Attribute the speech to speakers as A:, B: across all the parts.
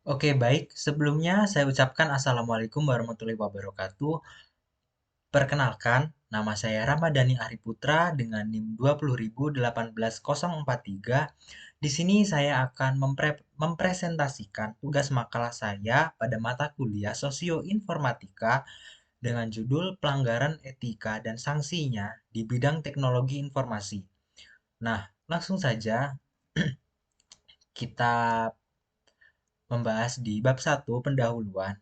A: Oke, baik. Sebelumnya saya ucapkan Assalamualaikum warahmatullahi wabarakatuh. Perkenalkan, nama saya Ramadhani Ariputra dengan NIM 20.18043. Di sini saya akan mempresentasikan tugas makalah saya pada mata kuliah Sosioinformatika dengan judul Pelanggaran Etika dan Sanksinya di Bidang Teknologi Informasi. Nah, langsung saja kita membahas di bab 1 pendahuluan.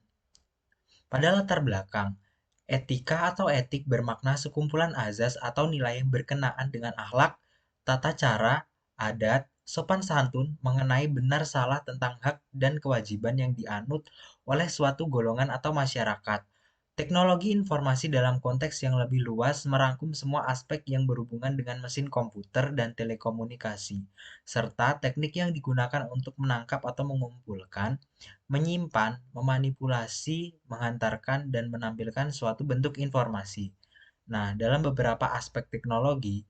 A: Pada latar belakang, etika atau etik bermakna sekumpulan azas atau nilai yang berkenaan dengan akhlak, tata cara, adat, sopan santun mengenai benar salah tentang hak dan kewajiban yang dianut oleh suatu golongan atau masyarakat. Teknologi informasi dalam konteks yang lebih luas merangkum semua aspek yang berhubungan dengan mesin komputer dan telekomunikasi, serta teknik yang digunakan untuk menangkap atau mengumpulkan, menyimpan, memanipulasi, menghantarkan, dan menampilkan suatu bentuk informasi. Nah, dalam beberapa aspek teknologi,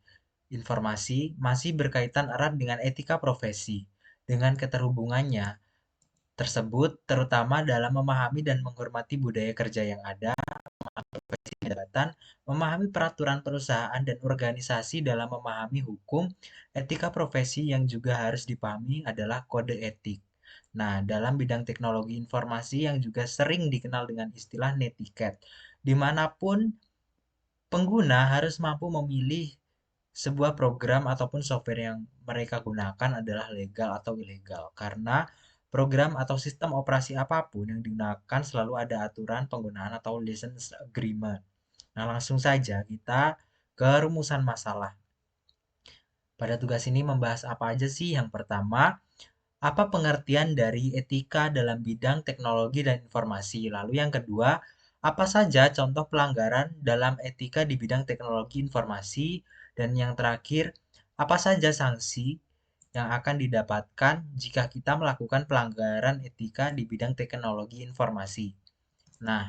A: informasi masih berkaitan erat dengan etika profesi, dengan keterhubungannya tersebut terutama dalam memahami dan menghormati budaya kerja yang ada, jabatan, memahami peraturan perusahaan dan organisasi dalam memahami hukum, etika profesi yang juga harus dipahami adalah kode etik. Nah, dalam bidang teknologi informasi yang juga sering dikenal dengan istilah netiquette, dimanapun pengguna harus mampu memilih sebuah program ataupun software yang mereka gunakan adalah legal atau ilegal. Karena program atau sistem operasi apapun yang digunakan selalu ada aturan penggunaan atau license agreement. Nah, langsung saja kita ke rumusan masalah. Pada tugas ini membahas apa aja sih? Yang pertama, apa pengertian dari etika dalam bidang teknologi dan informasi? Lalu yang kedua, apa saja contoh pelanggaran dalam etika di bidang teknologi informasi? Dan yang terakhir, apa saja sanksi yang akan didapatkan jika kita melakukan pelanggaran etika di bidang teknologi informasi? Nah,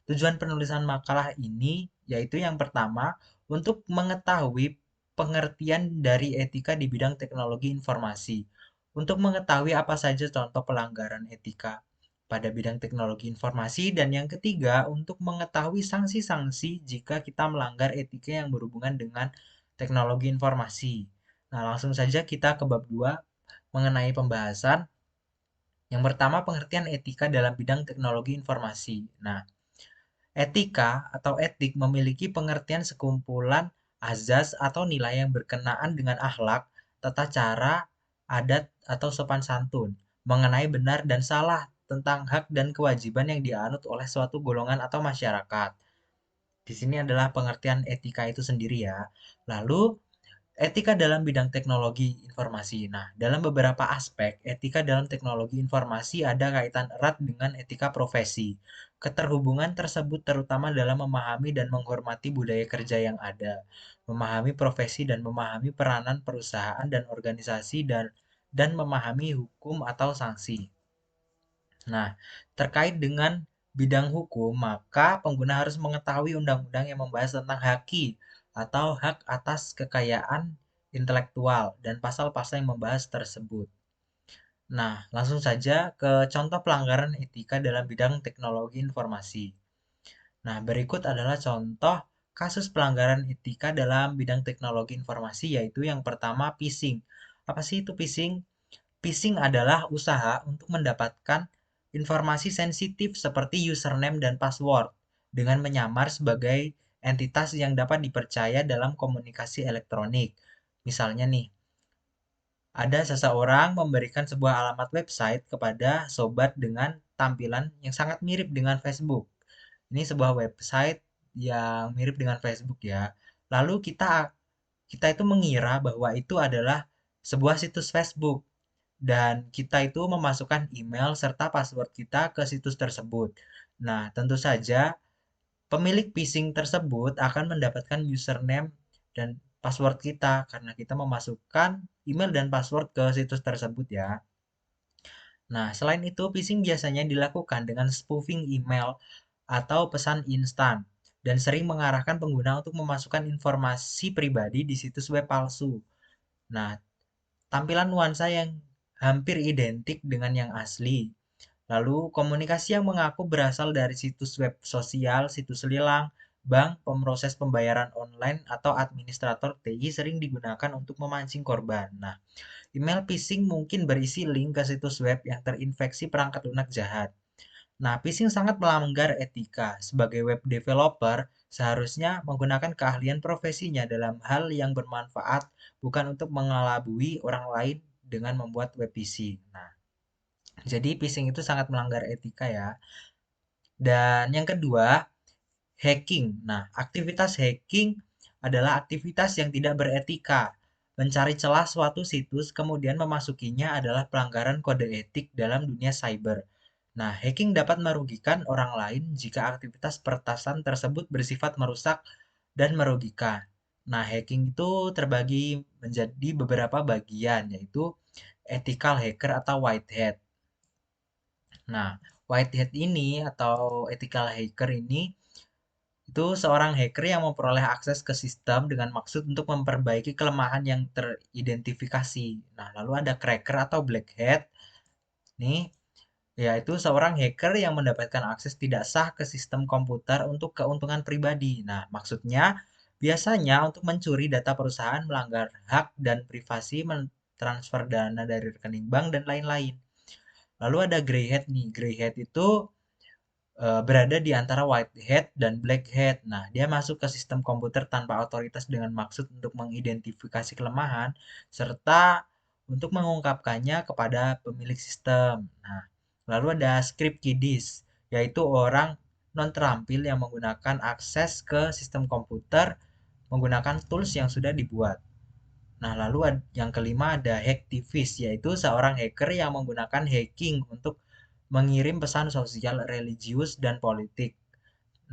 A: tujuan penulisan makalah ini yaitu yang pertama, untuk mengetahui pengertian dari etika di bidang teknologi informasi. Untuk mengetahui apa saja contoh pelanggaran etika pada bidang teknologi informasi dan yang ketiga, untuk mengetahui sanksi-sanksi jika kita melanggar etika yang berhubungan dengan teknologi informasi. Nah, langsung saja kita ke bab 2 mengenai pembahasan. Yang pertama, pengertian etika dalam bidang teknologi informasi. Nah, etika atau etik memiliki pengertian sekumpulan azas atau nilai yang berkenaan dengan akhlak, tata cara, adat, atau sopan santun, mengenai benar dan salah tentang hak dan kewajiban yang dianut oleh suatu golongan atau masyarakat. Di sini adalah pengertian etika itu sendiri ya. Lalu, etika dalam bidang teknologi informasi. Nah, dalam beberapa aspek, etika dalam teknologi informasi ada kaitan erat dengan etika profesi. Keterhubungan tersebut terutama dalam memahami dan menghormati budaya kerja yang ada, memahami profesi dan memahami peranan perusahaan dan organisasi dan memahami hukum atau sanksi. Nah, terkait dengan bidang hukum, maka pengguna harus mengetahui undang-undang yang membahas tentang haki atau hak atas kekayaan intelektual dan pasal-pasal yang membahas tersebut. Nah, langsung saja ke contoh pelanggaran etika dalam bidang teknologi informasi. Nah, berikut adalah contoh kasus pelanggaran etika dalam bidang teknologi informasi, yaitu yang pertama phishing. Apa sih itu phishing? Phishing adalah usaha untuk mendapatkan informasi sensitif seperti username dan password dengan menyamar sebagai entitas yang dapat dipercaya dalam komunikasi elektronik. Misalnya nih, ada seseorang memberikan sebuah alamat website kepada sobat dengan tampilan yang sangat mirip dengan Facebook. Ini sebuah website yang mirip dengan Facebook ya. Lalu kita itu mengira bahwa itu adalah sebuah situs Facebook dan kita itu memasukkan email serta password kita ke situs tersebut. Nah, tentu saja pemilik phishing tersebut akan mendapatkan username dan password kita karena kita memasukkan email dan password ke situs tersebut ya. Nah, selain itu, phishing biasanya dilakukan dengan spoofing email atau pesan instan dan sering mengarahkan pengguna untuk memasukkan informasi pribadi di situs web palsu. Nah, tampilan nuansa yang hampir identik dengan yang asli. Lalu komunikasi yang mengaku berasal dari situs web sosial, situs lelang, bank, pemroses pembayaran online, atau administrator TI sering digunakan untuk memancing korban. Nah, email phishing mungkin berisi link ke situs web yang terinfeksi perangkat lunak jahat. Nah, phishing sangat melanggar etika. Sebagai web developer, seharusnya menggunakan keahlian profesinya dalam hal yang bermanfaat, bukan untuk mengelabui orang lain dengan membuat web phishing. Nah, jadi phishing itu sangat melanggar etika ya. Dan yang kedua, hacking. Nah, aktivitas hacking adalah aktivitas yang tidak beretika. Mencari celah suatu situs kemudian memasukinya adalah pelanggaran kode etik dalam dunia cyber. Nah, hacking dapat merugikan orang lain jika aktivitas peretasan tersebut bersifat merusak dan merugikan. Nah, hacking itu terbagi menjadi beberapa bagian, yaitu ethical hacker atau white hat. Nah, white hat ini atau ethical hacker ini itu seorang hacker yang memperoleh akses ke sistem dengan maksud untuk memperbaiki kelemahan yang teridentifikasi. Nah, lalu ada cracker atau black hat. Nih, yaitu seorang hacker yang mendapatkan akses tidak sah ke sistem komputer untuk keuntungan pribadi. Nah, maksudnya biasanya untuk mencuri data perusahaan, melanggar hak dan privasi, mentransfer dana dari rekening bank, dan lain-lain. Lalu ada grey hat nih. Grey hat itu berada di antara white hat dan black hat. Nah, dia masuk ke sistem komputer tanpa otoritas dengan maksud untuk mengidentifikasi kelemahan serta untuk mengungkapkannya kepada pemilik sistem. Nah, lalu ada script kiddies, yaitu orang non terampil yang menggunakan akses ke sistem komputer menggunakan tools yang sudah dibuat. Nah, lalu yang kelima ada hacktivist, yaitu seorang hacker yang menggunakan hacking untuk mengirim pesan sosial, religius, dan politik.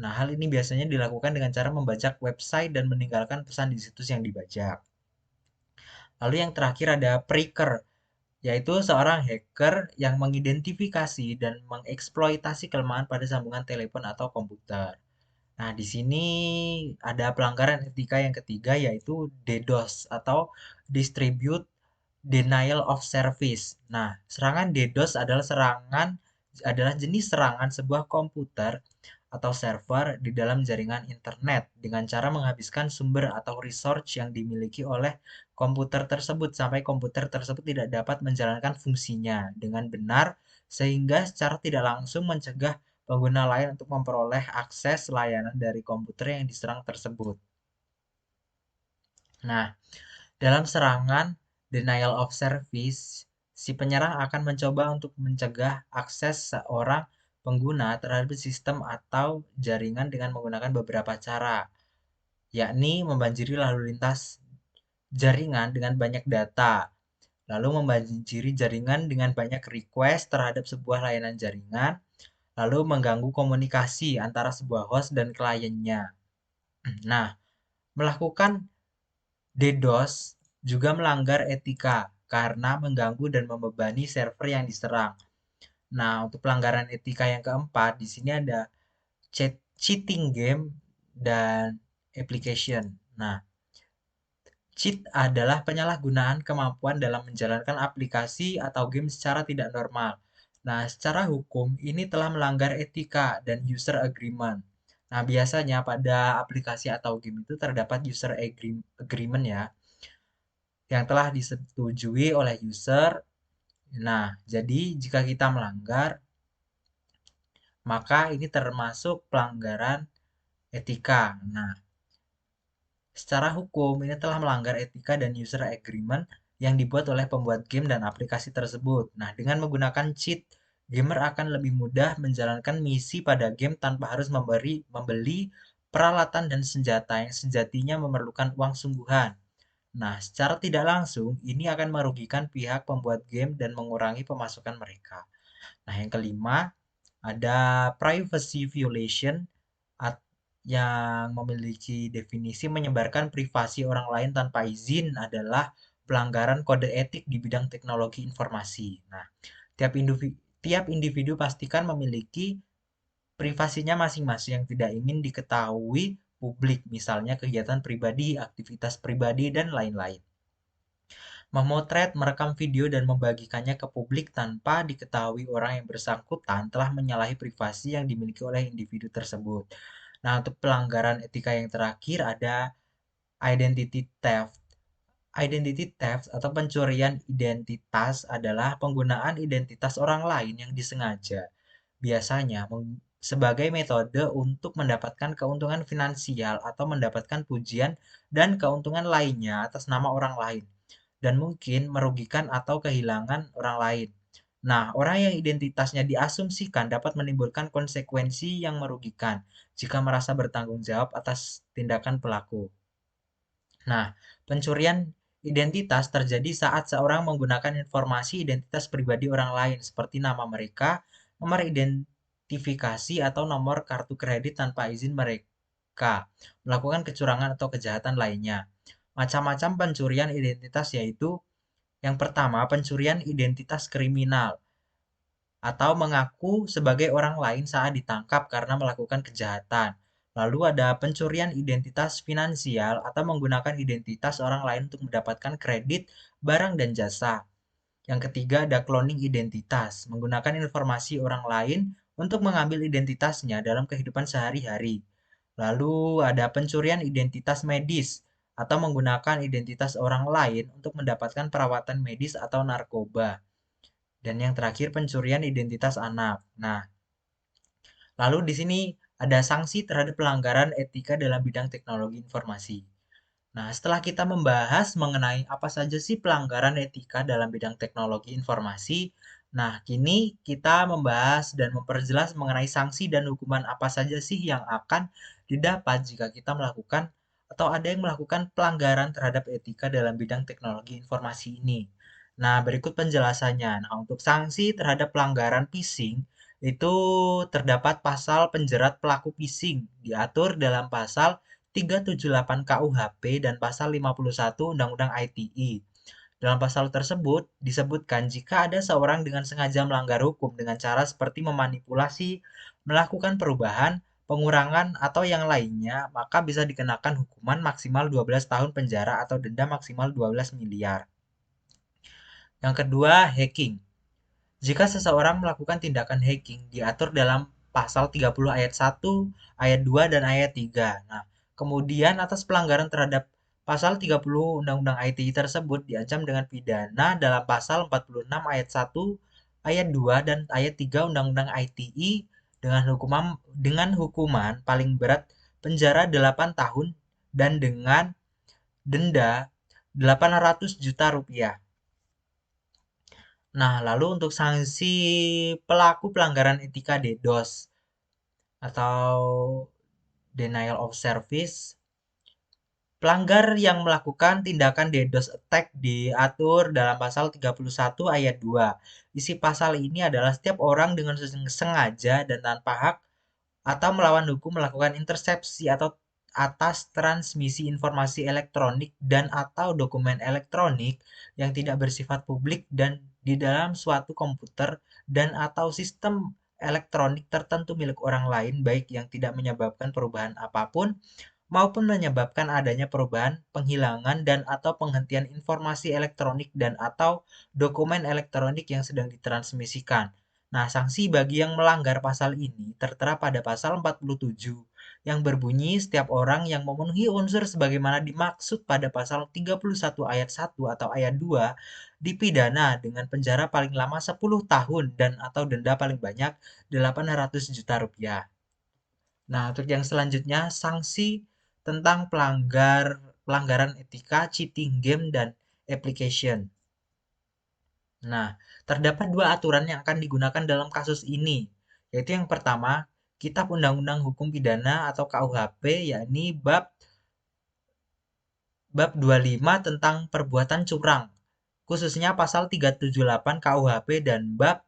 A: Nah, hal ini biasanya dilakukan dengan cara membajak website dan meninggalkan pesan di situs yang dibajak. Lalu yang terakhir ada preaker, yaitu seorang hacker yang mengidentifikasi dan mengeksploitasi kelemahan pada sambungan telepon atau komputer. Nah, di sini ada pelanggaran etika yang ketiga, yaitu DDoS atau Distribute Denial of Service. Nah, serangan DDoS adalah jenis serangan sebuah komputer atau server di dalam jaringan internet dengan cara menghabiskan sumber atau resource yang dimiliki oleh komputer tersebut sampai komputer tersebut tidak dapat menjalankan fungsinya dengan benar sehingga secara tidak langsung mencegah pengguna lain untuk memperoleh akses layanan dari komputer yang diserang tersebut. Nah, dalam serangan denial of service, si penyerang akan mencoba untuk mencegah akses seorang pengguna terhadap sistem atau jaringan dengan menggunakan beberapa cara, yakni membanjiri lalu lintas jaringan dengan banyak data, lalu membanjiri jaringan dengan banyak request terhadap sebuah layanan jaringan, lalu mengganggu komunikasi antara sebuah host dan kliennya. Nah, melakukan DDoS juga melanggar etika karena mengganggu dan membebani server yang diserang. Nah, untuk pelanggaran etika yang keempat, di sini ada cheating game dan application. Nah, cheat adalah penyalahgunaan kemampuan dalam menjalankan aplikasi atau game secara tidak normal. Nah, secara hukum ini telah melanggar etika dan user agreement. Nah, biasanya pada aplikasi atau game itu terdapat user agreement ya, yang telah disetujui oleh user. Nah, jadi jika kita melanggar, maka ini termasuk pelanggaran etika. Nah, secara hukum ini telah melanggar etika dan user agreement yang dibuat oleh pembuat game dan aplikasi tersebut. Nah, dengan menggunakan cheat, gamer akan lebih mudah menjalankan misi pada game tanpa harus membeli peralatan dan senjata yang sejatinya memerlukan uang sungguhan. Nah, secara tidak langsung, ini akan merugikan pihak pembuat game dan mengurangi pemasukan mereka. Nah, yang kelima, ada privacy violation yang memiliki definisi menyebarkan privasi orang lain tanpa izin adalah pelanggaran kode etik di bidang teknologi informasi. Nah, tiap individu pastikan memiliki privasinya masing-masing yang tidak ingin diketahui publik, misalnya kegiatan pribadi, aktivitas pribadi, dan lain-lain. Memotret, merekam video, dan membagikannya ke publik tanpa diketahui orang yang bersangkutan telah menyalahi privasi yang dimiliki oleh individu tersebut. Nah, untuk pelanggaran etika yang terakhir ada identity theft. Identity theft atau pencurian identitas adalah penggunaan identitas orang lain yang disengaja, biasanya sebagai metode untuk mendapatkan keuntungan finansial atau mendapatkan pujian dan keuntungan lainnya atas nama orang lain, dan mungkin merugikan atau kehilangan orang lain. Nah, orang yang identitasnya diasumsikan dapat menimbulkan konsekuensi yang merugikan jika merasa bertanggung jawab atas tindakan pelaku. Nah, pencurian identitas terjadi saat seorang menggunakan informasi identitas pribadi orang lain seperti nama mereka, nomor identifikasi, atau nomor kartu kredit tanpa izin mereka, melakukan kecurangan atau kejahatan lainnya. Macam-macam pencurian identitas yaitu yang pertama, pencurian identitas kriminal atau mengaku sebagai orang lain saat ditangkap karena melakukan kejahatan. Lalu ada pencurian identitas finansial atau menggunakan identitas orang lain untuk mendapatkan kredit, barang, dan jasa. Yang ketiga ada cloning identitas, menggunakan informasi orang lain untuk mengambil identitasnya dalam kehidupan sehari-hari. Lalu ada pencurian identitas medis atau menggunakan identitas orang lain untuk mendapatkan perawatan medis atau narkoba. Dan yang terakhir pencurian identitas anak. Nah, lalu di sini ada sanksi terhadap pelanggaran etika dalam bidang teknologi informasi. Nah, setelah kita membahas mengenai apa saja sih pelanggaran etika dalam bidang teknologi informasi, nah kini kita membahas dan memperjelas mengenai sanksi dan hukuman apa saja sih yang akan didapat jika kita melakukan atau ada yang melakukan pelanggaran terhadap etika dalam bidang teknologi informasi ini. Nah, berikut penjelasannya. Nah, untuk sanksi terhadap pelanggaran phishing itu terdapat pasal penjerat pelaku phishing diatur dalam pasal 378 KUHP dan pasal 51 Undang-Undang ITE. Dalam pasal tersebut disebutkan jika ada seorang dengan sengaja melanggar hukum dengan cara seperti memanipulasi, melakukan perubahan, pengurangan, atau yang lainnya, maka bisa dikenakan hukuman maksimal 12 tahun penjara atau denda maksimal 12 miliar. Yang kedua, hacking. Jika seseorang melakukan tindakan hacking diatur dalam pasal 30 ayat 1, ayat 2, dan ayat 3. Nah, kemudian atas pelanggaran terhadap pasal 30 Undang-Undang ITE tersebut diancam dengan pidana dalam pasal 46 ayat 1, ayat 2, dan ayat 3 Undang-Undang ITE dengan hukuman paling berat penjara 8 tahun dan dengan denda 800 juta rupiah. Nah, lalu untuk sanksi pelaku pelanggaran etika DDoS atau denial of service, pelanggar yang melakukan tindakan DDoS attack diatur dalam pasal 31 ayat 2. Isi pasal ini adalah setiap orang dengan sengaja dan tanpa hak atau melawan hukum melakukan intersepsi atau atas transmisi informasi elektronik dan atau dokumen elektronik yang tidak bersifat publik dan di dalam suatu komputer dan atau sistem elektronik tertentu milik orang lain baik yang tidak menyebabkan perubahan apapun maupun menyebabkan adanya perubahan, penghilangan dan atau penghentian informasi elektronik dan atau dokumen elektronik yang sedang ditransmisikan. Nah, sanksi bagi yang melanggar pasal ini tertera pada pasal 47 yang berbunyi setiap orang yang memenuhi unsur sebagaimana dimaksud pada pasal 31 ayat 1 atau ayat 2 dipidana dengan penjara paling lama 10 tahun dan atau denda paling banyak 800 juta rupiah. Nah, untuk yang selanjutnya sanksi tentang pelanggaran etika, cheating game, dan application. Nah, terdapat dua aturan yang akan digunakan dalam kasus ini, yaitu yang pertama, Kitab Undang-Undang Hukum Pidana atau KUHP, yakni bab 25 tentang perbuatan curang, khususnya pasal 378 KUHP dan bab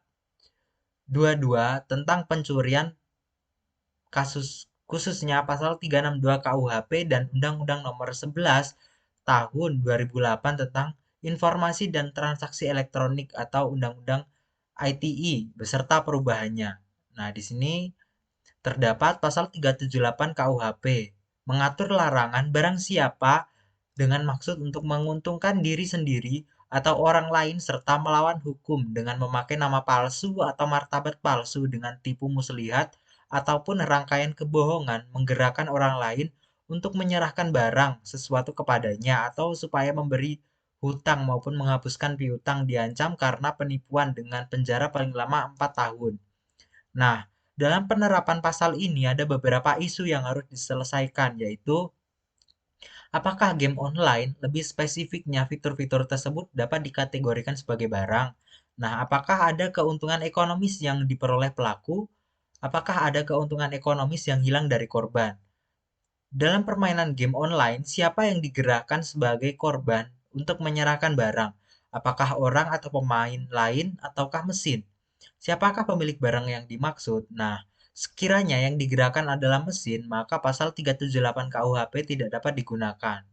A: 22 tentang pencurian kasus khususnya pasal 362 KUHP dan Undang-Undang Nomor 11 Tahun 2008 tentang Informasi dan Transaksi Elektronik atau Undang-Undang ITE beserta perubahannya. Nah, di sini terdapat pasal 378 KUHP mengatur larangan barang siapa dengan maksud untuk menguntungkan diri sendiri atau orang lain serta melawan hukum dengan memakai nama palsu atau martabat palsu dengan tipu muslihat ataupun rangkaian kebohongan menggerakkan orang lain untuk menyerahkan barang sesuatu kepadanya atau supaya memberi hutang maupun menghapuskan piutang diancam karena penipuan dengan penjara paling lama 4 tahun. Nah, dalam penerapan pasal ini ada beberapa isu yang harus diselesaikan, yaitu apakah game online, lebih spesifiknya fitur-fitur tersebut dapat dikategorikan sebagai barang? Nah, apakah ada keuntungan ekonomis yang diperoleh pelaku? Apakah ada keuntungan ekonomis yang hilang dari korban? Dalam permainan game online, siapa yang digerakkan sebagai korban untuk menyerahkan barang? Apakah orang atau pemain lain ataukah mesin? Siapakah pemilik barang yang dimaksud? Nah, sekiranya yang digerakkan adalah mesin, maka pasal 378 KUHP tidak dapat digunakan.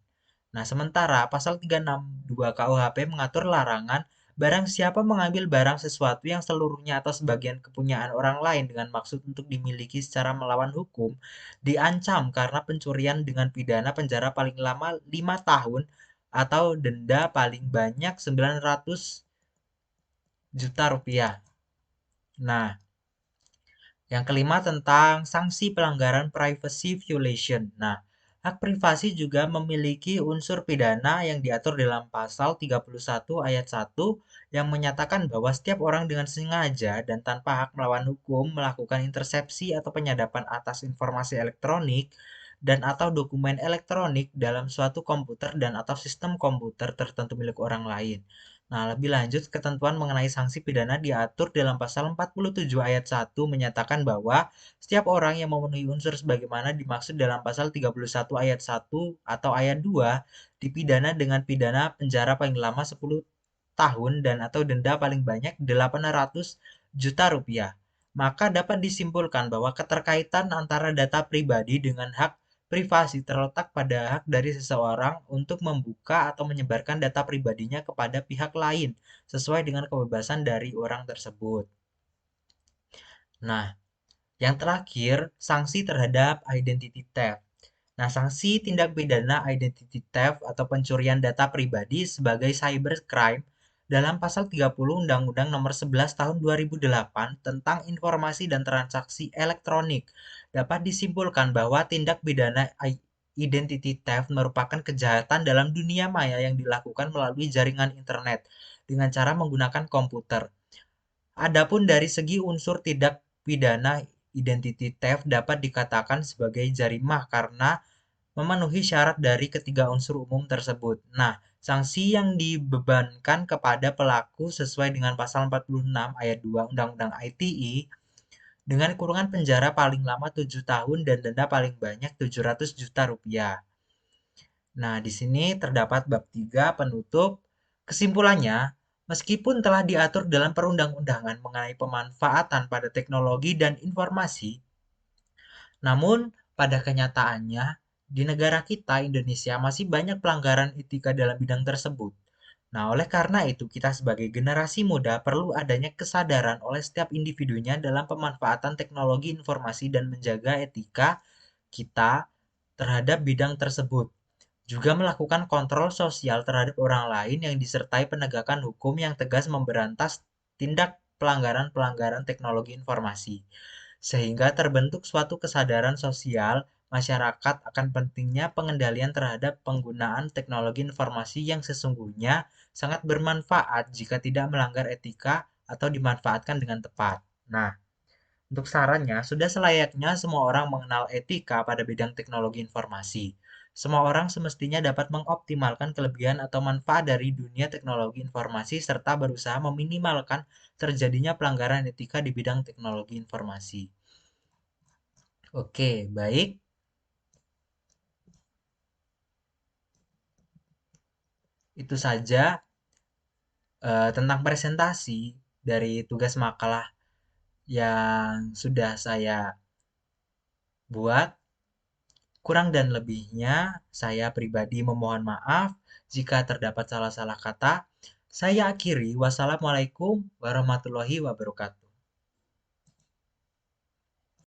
A: Nah, sementara pasal 362 KUHP mengatur larangan barang siapa mengambil barang sesuatu yang seluruhnya atau sebagian kepunyaan orang lain dengan maksud untuk dimiliki secara melawan hukum, diancam karena pencurian dengan pidana penjara paling lama 5 tahun atau denda paling banyak 900 juta rupiah. Nah, yang kelima tentang sanksi pelanggaran privacy violation. Nah, hak privasi juga memiliki unsur pidana yang diatur dalam pasal 31 ayat 1 yang menyatakan bahwa setiap orang dengan sengaja dan tanpa hak melawan hukum melakukan intersepsi atau penyadapan atas informasi elektronik dan atau dokumen elektronik dalam suatu komputer dan atau sistem komputer tertentu milik orang lain. Nah, lebih lanjut, ketentuan mengenai sanksi pidana diatur dalam pasal 47 ayat 1 menyatakan bahwa setiap orang yang memenuhi unsur sebagaimana dimaksud dalam pasal 31 ayat 1 atau ayat 2 dipidana dengan pidana penjara paling lama 10 tahun dan atau denda paling banyak 800 juta rupiah. Maka dapat disimpulkan bahwa keterkaitan antara data pribadi dengan hak privasi terletak pada hak dari seseorang untuk membuka atau menyebarkan data pribadinya kepada pihak lain sesuai dengan kebebasan dari orang tersebut. Nah, yang terakhir, sanksi terhadap identity theft. Nah, sanksi tindak pidana identity theft atau pencurian data pribadi sebagai cybercrime dalam pasal 30 Undang-Undang Nomor 11 Tahun 2008 tentang informasi dan transaksi elektronik dapat disimpulkan bahwa tindak pidana identity theft merupakan kejahatan dalam dunia maya yang dilakukan melalui jaringan internet dengan cara menggunakan komputer. Adapun dari segi unsur tindak pidana identity theft dapat dikatakan sebagai jarimah karena memenuhi syarat dari ketiga unsur umum tersebut. Nah, sanksi yang dibebankan kepada pelaku sesuai dengan pasal 46 ayat 2 Undang-Undang ITE dengan kurungan penjara paling lama 7 tahun dan denda paling banyak 700 juta rupiah. Nah, di sini terdapat bab 3 penutup. Kesimpulannya, meskipun telah diatur dalam perundang-undangan mengenai pemanfaatan pada teknologi dan informasi, namun pada kenyataannya di negara kita Indonesia masih banyak pelanggaran etika dalam bidang tersebut. Nah, oleh karena itu kita sebagai generasi muda perlu adanya kesadaran oleh setiap individunya dalam pemanfaatan teknologi informasi dan menjaga etika kita terhadap bidang tersebut. Juga melakukan kontrol sosial terhadap orang lain yang disertai penegakan hukum yang tegas memberantas tindak pelanggaran-pelanggaran teknologi informasi. Sehingga terbentuk suatu kesadaran sosial masyarakat akan pentingnya pengendalian terhadap penggunaan teknologi informasi yang sesungguhnya sangat bermanfaat jika tidak melanggar etika atau dimanfaatkan dengan tepat. Nah, untuk sarannya, sudah selayaknya semua orang mengenal etika pada bidang teknologi informasi. Semua orang semestinya dapat mengoptimalkan kelebihan atau manfaat dari dunia teknologi informasi serta berusaha meminimalkan terjadinya pelanggaran etika di bidang teknologi informasi. Oke, baik. Itu saja tentang presentasi dari tugas makalah yang sudah saya buat. Kurang dan lebihnya, saya pribadi memohon maaf jika terdapat salah-salah kata. Saya akhiri, wassalamualaikum warahmatullahi wabarakatuh.